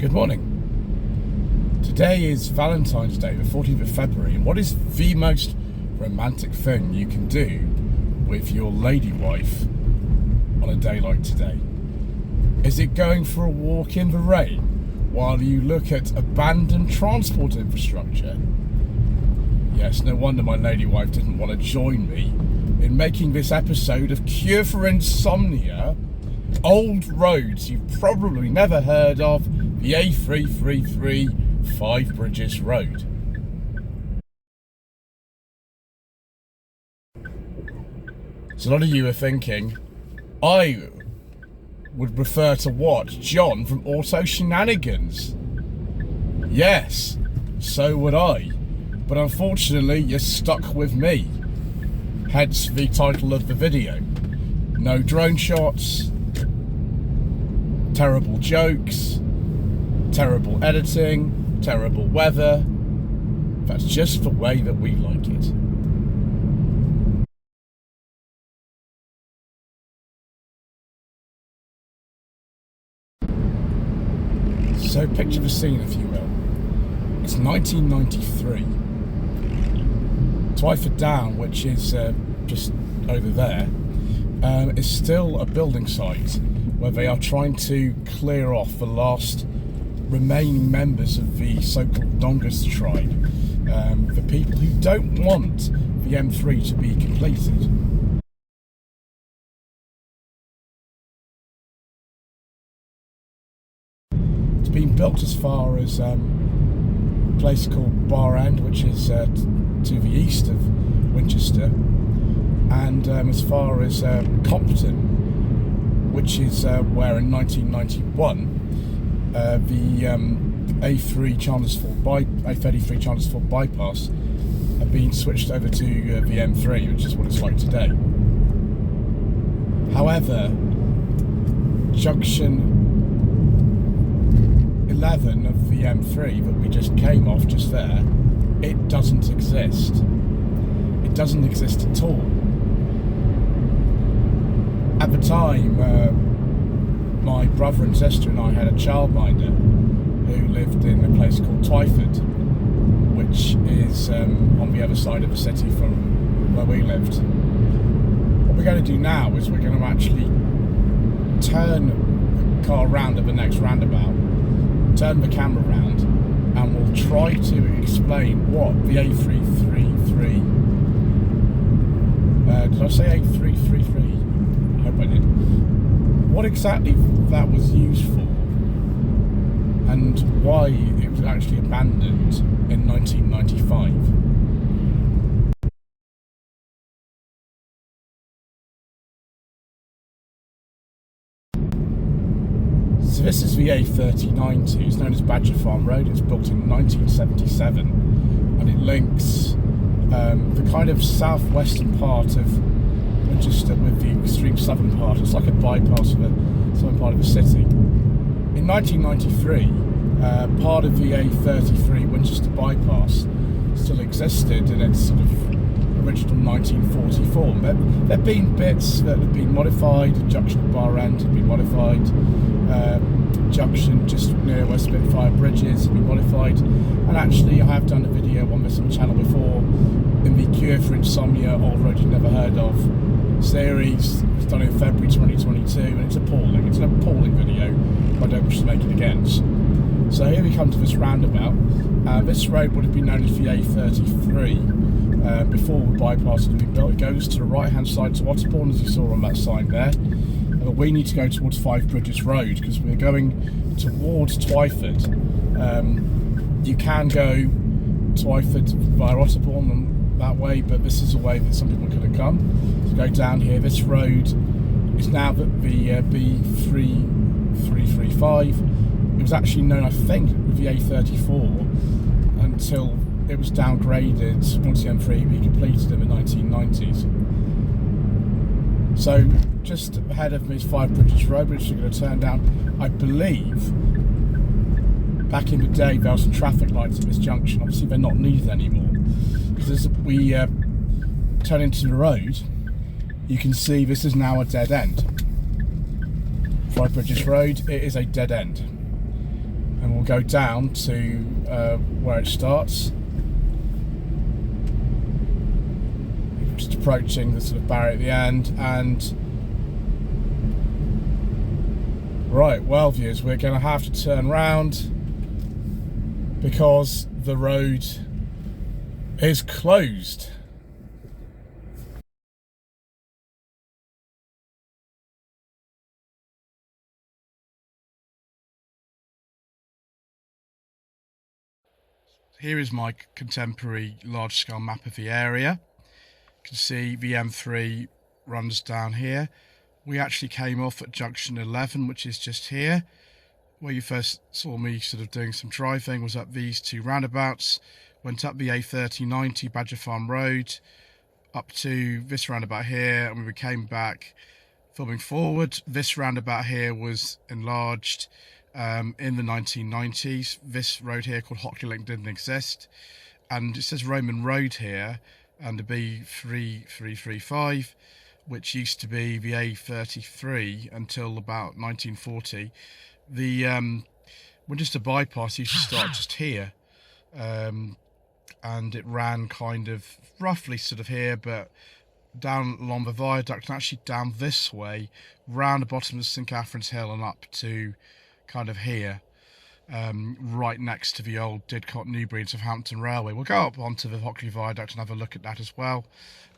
Good morning. Today is Valentine's Day, the 14th of February, and what is the most romantic thing you can do with your lady wife on a day like today? Is it going for a walk in the rain while you look at abandoned transport infrastructure? Yes, no wonder my lady wife didn't want to join me in making this episode of Cure for Insomnia. Old roads you've probably never heard of, the A333 Five Bridges Road. So a lot of you are thinking, I would prefer to watch John from Auto Shenanigans. Yes, so would I. But unfortunately, you're stuck with me. Hence the title of the video. No drone shots, terrible jokes, terrible editing, terrible weather. That's just the way that we like it. So picture the scene, if you will. It's 1993. Twyford Down, which is just over there, is still a building site where they are trying to clear off the last remaining members of the so-called Dongus tribe, the people who don't want the M3 to be completed. It's been built as far as a place called Bar End, which is to the east of Winchester, and as far as Compton, which is where in 1991 the A33 Chandlersford bypass had been switched over to the M3, which is what it's like today. However, junction 11 of the M3 that we just came off just there, it doesn't exist. It doesn't exist at all. At the time, my brother and sister and I had a childminder who lived in a place called Twyford, which is on the other side of the city from where we lived. What we're going to do now is we're going to actually turn the car round at the next roundabout, turn the camera round, and we'll try to explain what the A333, did I say A333? I hope I did. What exactly that was used for, and why it was actually abandoned in 1995. So this is the A333. It's known as Badger Farm Road. It's built in 1977, and it links the kind of southwestern part of Winchester with the extreme southern part. It's like a bypass of the southern part of the city. In 1993, part of the A33 Winchester bypass still existed in its sort of original 1940 form. There have been bits that have been modified. The junction at Bar End had been modified. Junction just near West Spitfire Bridges have been modified. And actually, I have done a video on this on the channel before in the Cure for Insomnia Old Road You Never Heard Of series. It was done in February 2022, and it's appalling. It's an appalling video. I don't wish to make it again. So here we come to this roundabout. This road would have been known as the A33 before the bypass had been built. It goes to the right hand side to Otterbourne, as you saw on that sign there. But we need to go towards Five Bridges Road because we're going towards Twyford. You can go Twyford via Otterbourne and that way, but this is a way that some people could have come. To go down here, this road is now the B335. It was actually known, I think, with the A34 until it was downgraded once the M3 be completed in the 1990s. So just ahead of me is Five Bridges Road, which we're going to turn down. I believe back in the day there were some traffic lights at this junction. Obviously they're not needed anymore. Because as we turn into the road, you can see this is now a dead end. Five Bridges Road, it is a dead end. and we'll go down to where it starts. Just approaching the sort of barrier at the end, and right, well viewers, we're going to have to turn round because the road is closed. Here is my contemporary large-scale map of the area. You can see the M3 runs down here. We actually came off at junction 11, which is just here. Where you first saw me sort of doing some driving was up these two roundabouts. Went up the A333 Badger Farm Road, up to this roundabout here, and we came back filming forward. This roundabout here was enlarged in the 1990s. This road here called Hockley Link didn't exist, and it says Roman Road here and the B333, which used to be the A333 until about 1940. The Winchester bypass used to start just here, and it ran kind of roughly sort of here, but down along the viaduct and actually down this way, round the bottom of St Catherine's Hill and up to kind of here, right next to the old Didcot, Newbury and Southampton Railway. We'll go up onto the Hockley Viaduct and have a look at that as well.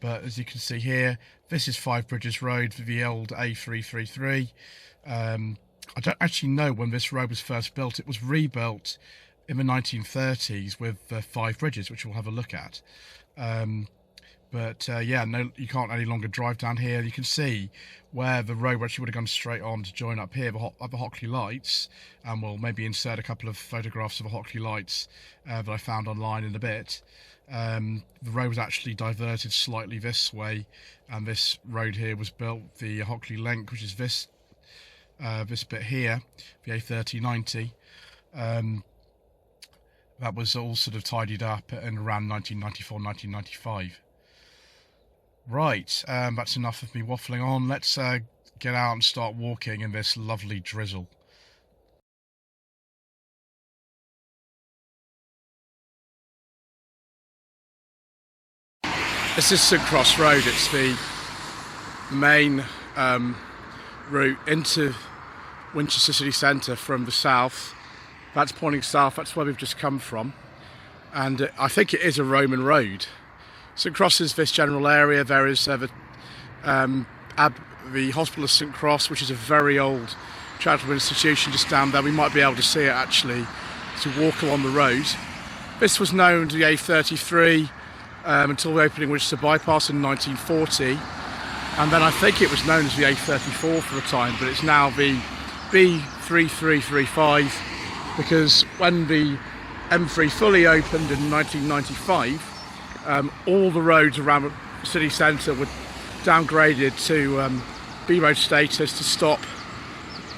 But as you can see here, this is Five Bridges Road, the old A333. I don't actually know when this road was first built. It was rebuilt in the 1930s with Five Bridges, which we'll have a look at. Yeah, no, you can't any longer drive down here. You can see where the road actually would have gone straight on to join up here, the Hockley lights, and we'll maybe insert a couple of photographs of the Hockley lights that I found online in a bit. The road was actually diverted slightly this way, and this road here was built, the Hockley Link, which is this bit here, the A390. That was all sort of tidied up in around 1994, 1995. Right, that's enough of me waffling on. Let's get out and start walking in this lovely drizzle. This is St Cross Road. It's the main route into Winchester city centre from the south. That's pointing south, that's where we've just come from. And I think it is a Roman road. St Cross is this general area. There is the Hospital of St Cross, which is a very old charitable institution just down there. We might be able to see it actually to walk along the road. This was known to the A33 until the opening of Winchester bypass in 1940. And then I think it was known as the A34 for a time, but it's now the B3335, because when the M3 fully opened in 1995, all the roads around the city centre were downgraded to B road status to stop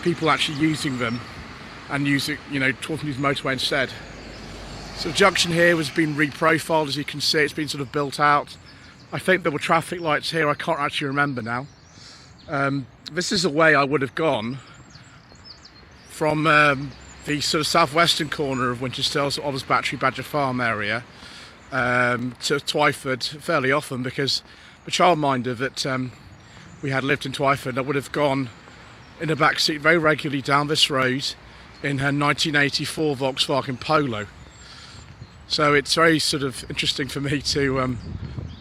people actually using them and using, talking use motorway instead. So the junction here has been reprofiled, as you can see. It's been sort of built out. I think there were traffic lights here. I can't actually remember now. This is the way I would have gone from the sort of southwestern corner of Winchester, Oliver's Battery, Badger Farm area, to Twyford fairly often, because the childminder that we had lived in Twyford, I would have gone in the back seat very regularly down this road in her 1984 Volkswagen Polo. So it's very sort of interesting for me to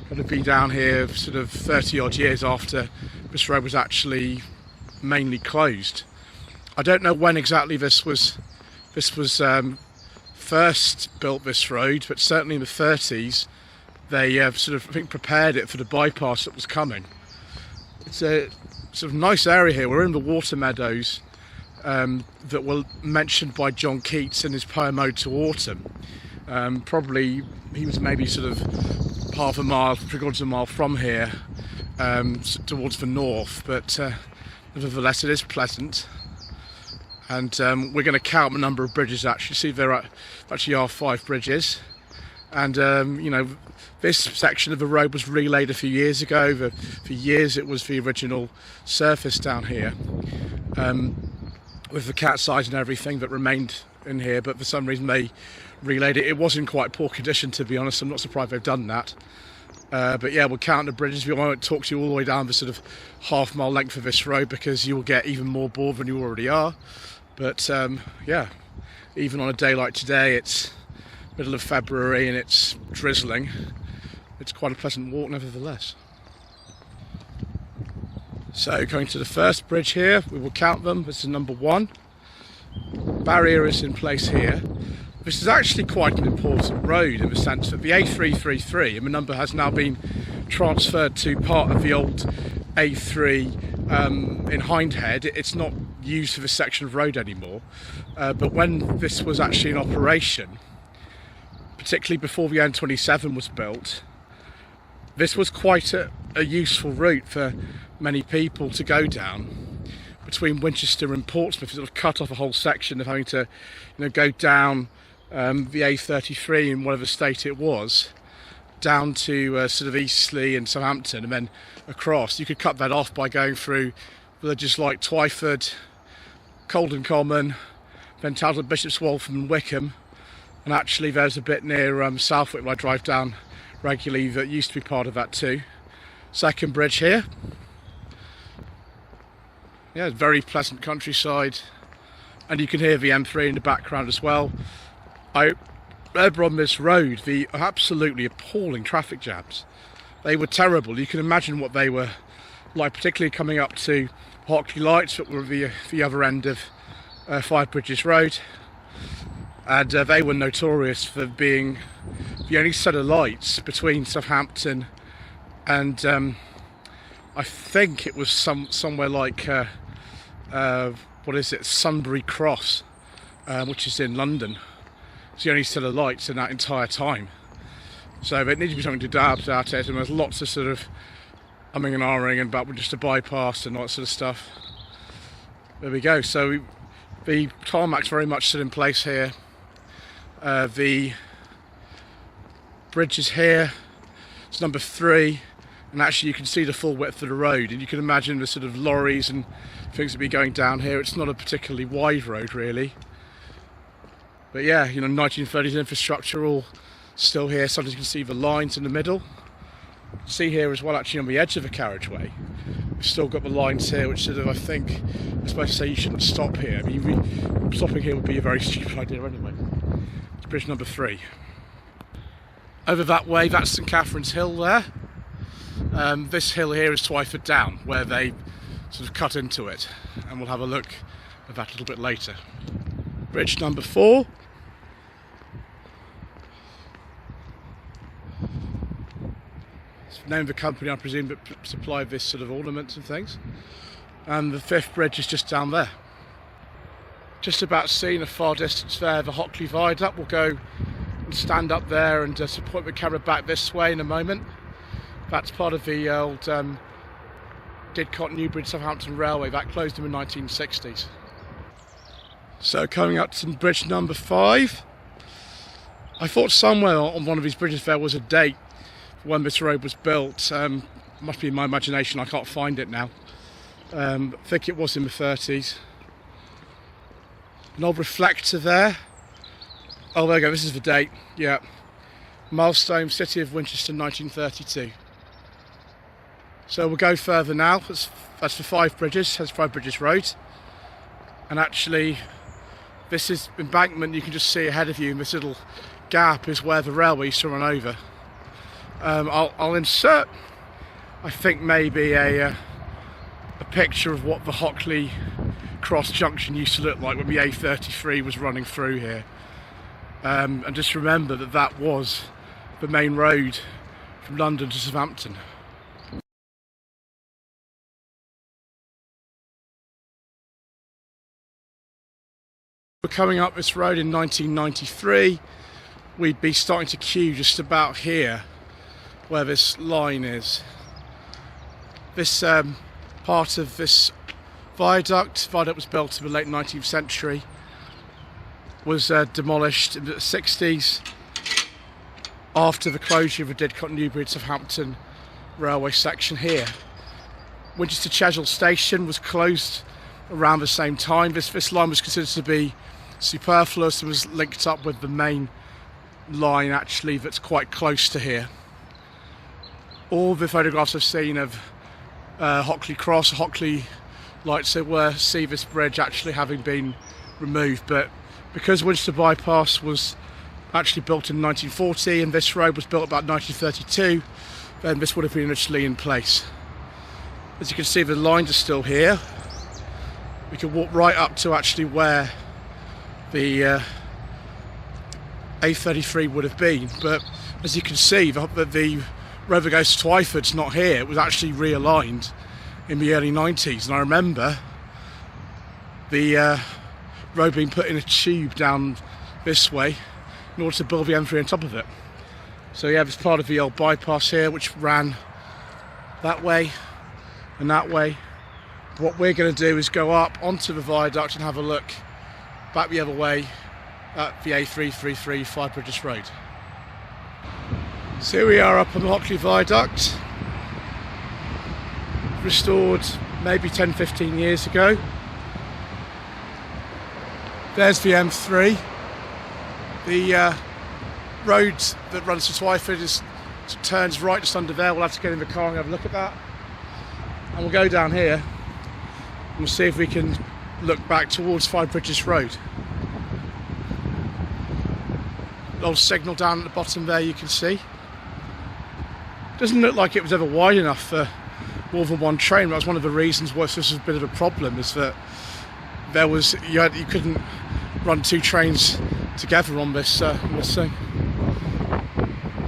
kind of be down here sort of 30 odd years after this road was actually mainly closed. I don't know when exactly this was first built, this road, but certainly in the 30s they sort of, I think, prepared it for the bypass that was coming. It's a sort of nice area here. We're in the water meadows that were mentioned by John Keats in his poem Ode to Autumn. Probably he was maybe sort of half a mile, 3/4 of a mile from here, towards the north, but nevertheless it is pleasant. And we're going to count the number of bridges. Actually, see there actually are 5 bridges, and this section of the road was relaid a few years ago. For years it was the original surface down here, with the cat's eyes and everything that remained in here, but for some reason they relayed it. It was in quite poor condition, to be honest. I'm not surprised they've done that. But yeah, we'll count the bridges. We won't talk to you all the way down the sort of half-mile length of this road because you will get even more bored than you already are. But yeah, even on a day like today, it's middle of February and it's drizzling. It's quite a pleasant walk nevertheless. So going to the first bridge here, we will count them. This is number 1. Barrier is in place here. This is actually quite an important road in the sense that the A333, and the number has now been transferred to part of the old A3 in Hindhead. It's not used for this section of road anymore, but when this was actually in operation, particularly before the N27 was built, this was quite a useful route for many people to go down between Winchester and Portsmouth. Sort of cut off a whole section of having to, go down the A33 in whatever state it was, down to sort of Eastleigh and Southampton, and then across. You could cut that off by going through villages like Twyford, Colden Common, then Talbot, Bishop's Waltham and Wickham, and actually there's a bit near Southwick where I drive down regularly that used to be part of that too. Second bridge here. Yeah, very pleasant countryside, and you can hear the M3 in the background as well. I remember on this road the absolutely appalling traffic jams. They were terrible. You can imagine what they were like, particularly coming up to Hockley Lights that were the other end of Five Bridges Road, and they were notorious for being the only set of lights between Southampton and I think it was somewhere like Sunbury Cross, which is in London. It's the only set of lights in that entire time. So there needs to be something to do about it, and there's lots of sort of umming and ahhing about just a bypass and all that sort of stuff. There we go. So the tarmac's very much still in place here. The bridge is here. It's number 3. And actually you can see the full width of the road, and you can imagine the sort of lorries and things that be going down here. It's not a particularly wide road really, but yeah, 1930s infrastructure all still here. Sometimes you can see the lines in the middle. See here as well, actually on the edge of the carriageway, we've still got the lines here, which sort of, I think, I'm supposed to say you shouldn't stop here. I mean, stopping here would be a very stupid idea anyway. It's bridge number 3. Over that way, that's St Catherine's Hill there. This hill here is Twyford Down, where they sort of cut into it, and we'll have a look at that a little bit later. Bridge number 4. It's the name of the company, I presume, that supplied this sort of ornaments and things. And the 5th bridge is just down there. Just about seen a far distance there, the Hockley Viaduct. We'll go and stand up there and point the camera back this way in a moment. That's part of the old Didcot Newbridge Southampton Railway. That closed in the 1960s. So coming up to bridge number 5. I thought somewhere on one of these bridges there was a date for when this road was built. Must be in my imagination, I can't find it now. I think it was in the 30s. An old reflector there. Oh, there we go, this is the date, yeah. Milestone, City of Winchester, 1932. So we'll go further now. That's for Five Bridges, that's Five Bridges Road. And actually, this is embankment you can just see ahead of you, and this little gap is where the railway used to run over. I'll insert, I think, maybe a picture of what the Hockley Cross Junction used to look like when the A33 was running through here. And just remember that that was the main road from London to Southampton. We're coming up this road in 1993. We'd be starting to queue just about here where this line is. This part of this viaduct was built in the late 19th century, was demolished in the 60s after the closure of the Didcot Newbridge Southampton railway section here. Winchester Cheshull station was closed around the same time. This line was considered to be superfluous and was linked up with the main line actually that's quite close to here. All the photographs I've seen of Hockley Cross, Hockley Lights, see this bridge actually having been removed, but because Winchester Bypass was actually built in 1940 and this road was built about 1932, then this would have been initially in place. As you can see, the lines are still here. We can walk right up to actually where the A333 would have been, but as you can see, the road that goes to Twyford's not here. It was actually realigned in the early 90s, and I remember the road being put in a tube down this way in order to build the M3 on top of it. So yeah, it's part of the old bypass here, which ran that way and that way. What we're going to do is go up onto the viaduct and have a look back the other way at the A333 Five Bridges Road. So here we are up on the Hockley Viaduct, restored maybe 10-15 years ago. There's the M3. The road that runs to Twyford turns right just under there. We'll have to get in the car and have a look at that. And we'll go down here and we'll see if we can look back towards Five Bridges Road. Old signal down at the bottom there, you can see. Doesn't look like it was ever wide enough for more than one train. That was one of the reasons why this was a bit of a problem, is that you couldn't run two trains together on this thing.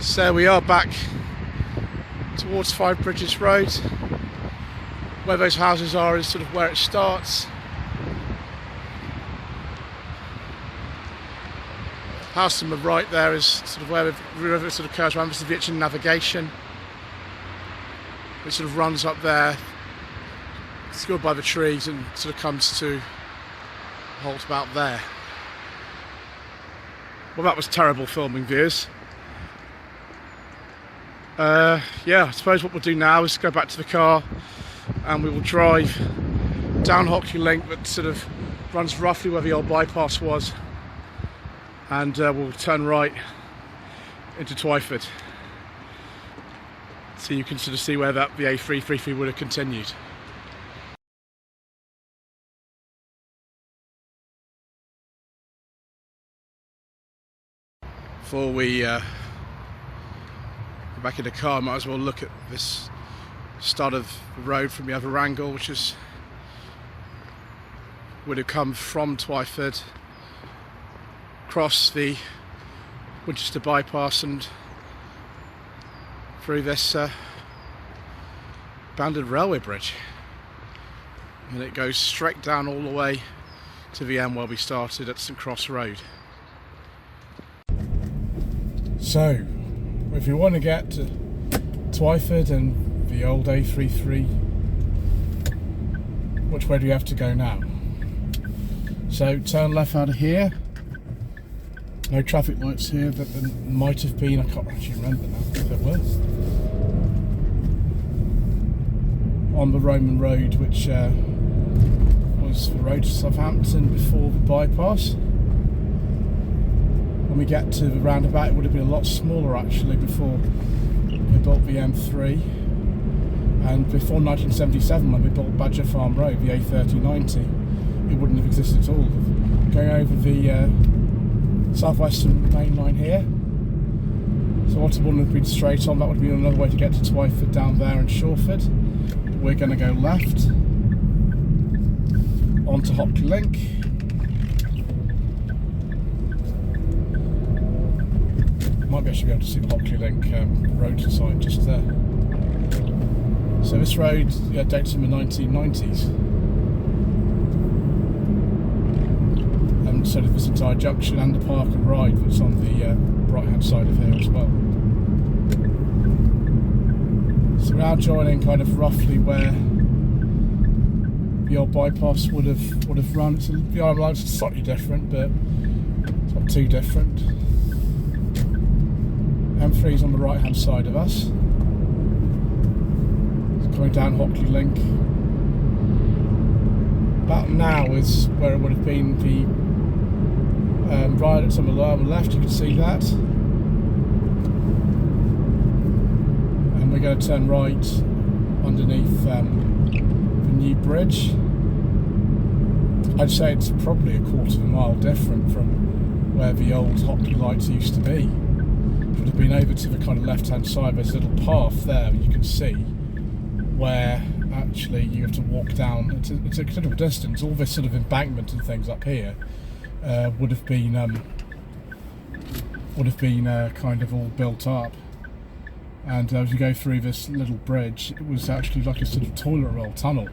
So we are back towards Five Bridges Road. Where those houses are is sort of where it starts. House on the right there is sort of where the river sort of curves around. This is the Itchen Navigation. It sort of runs up there, secured by the trees, and sort of comes to halt about there. Well, that was terrible filming, viewers. Yeah, I suppose what we'll do now is go back to the car and we will drive down Hockley Link that sort of runs roughly where the old bypass was, and we'll turn right into Twyford, so you can sort of see where the A333 would have continued. Before we go back in the car, I might as well look at this start of the road from the other angle, which would have come from Twyford, across the Winchester bypass and through this abandoned railway bridge, and it goes straight down all the way to the end where we started at St Cross Road. So if you want to get to Twyford and the old A33, which way do you have to go now? So turn left out of here. No traffic lights here, but there might have been, I can't actually remember now if there were. On the Roman Road, which was the road to Southampton before the bypass. When we get to the roundabout, it would have been a lot smaller actually before we built the M3. And before 1977, when we built Badger Farm Road, the A333, it wouldn't have existed at all. Going over the southwestern main line here, so what wouldn't have been straight on, that would be another way to get to Twyford down there in Shawford. We're going to go left onto Hockley Link. Might be actually be able to see the Hockley Link road sign just there. So this road dates from the 1990s. And so did this entire junction and the park and ride that's on the right hand side of here as well. So we're now joining kind of roughly where the old bypass would have run. The iron lights are slightly different, but it's not too different. M3 is on the right hand side of us. It's coming down Hockley Link. About now is where it would have been the Right at some of the left, you can see that. And we're going to turn right underneath the new bridge. I'd say it's probably a quarter of a mile different from where the old hockey lights used to be. Would have been over to the kind of left-hand side. There's a little path there you can see where actually you have to walk down. It's a considerable distance. All this sort of embankment and things up here would have been kind of all built up. And as you go through this little bridge, it was actually like a sort of toilet roll tunnel.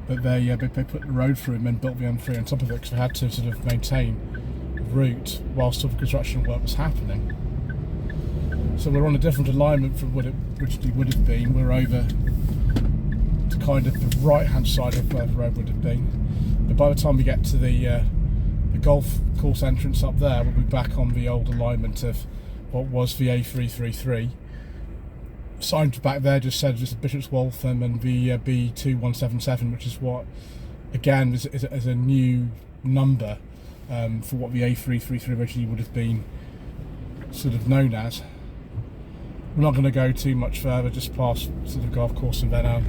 But they put the road through and then built the M3 on top of it because they had to sort of maintain the route whilst all the construction work was happening. So we're on a different alignment from what it originally would have been. We're over to kind of the right-hand side of where the road would have been. But by the time we get to the golf course entrance up there, we'll be back on the old alignment of what was the A333. Signed back there just said just Bishop's Waltham and the B2177, which is what, again, is a new number for what the A333 originally would have been sort of known as. We're not going to go too much further, just past sort of golf course, and then I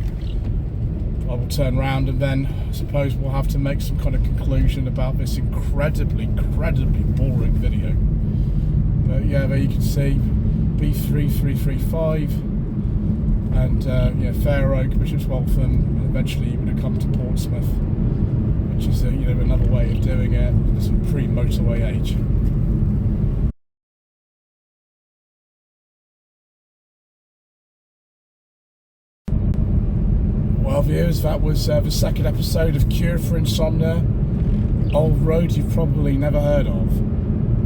will turn round, and then I suppose we'll have to make some kind of conclusion about this incredibly boring video. But yeah, there you can see B3335 and Fair Oak, Bishop's Waltham, and eventually you're going to come to Portsmouth, which is another way of doing it, sort of pre-motorway age. Well, viewers, that was the second episode of Cure for Insomnia. Old road you've probably never heard of.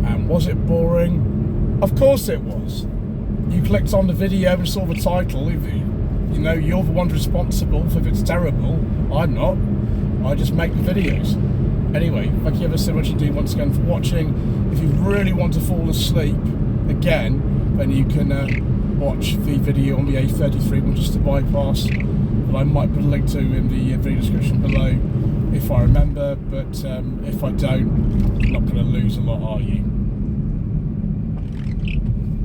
And was it boring? Of course it was. You clicked on the video and saw the title. You're the one responsible if it's terrible. I'm not. I just make the videos. Anyway, thank you ever so much indeed once again for watching. If you really want to fall asleep again, then you can watch the video on the A333 Winchester bypass that I might put a link to in the video description below if I remember, but if I don't, you're not going to lose a lot, are you?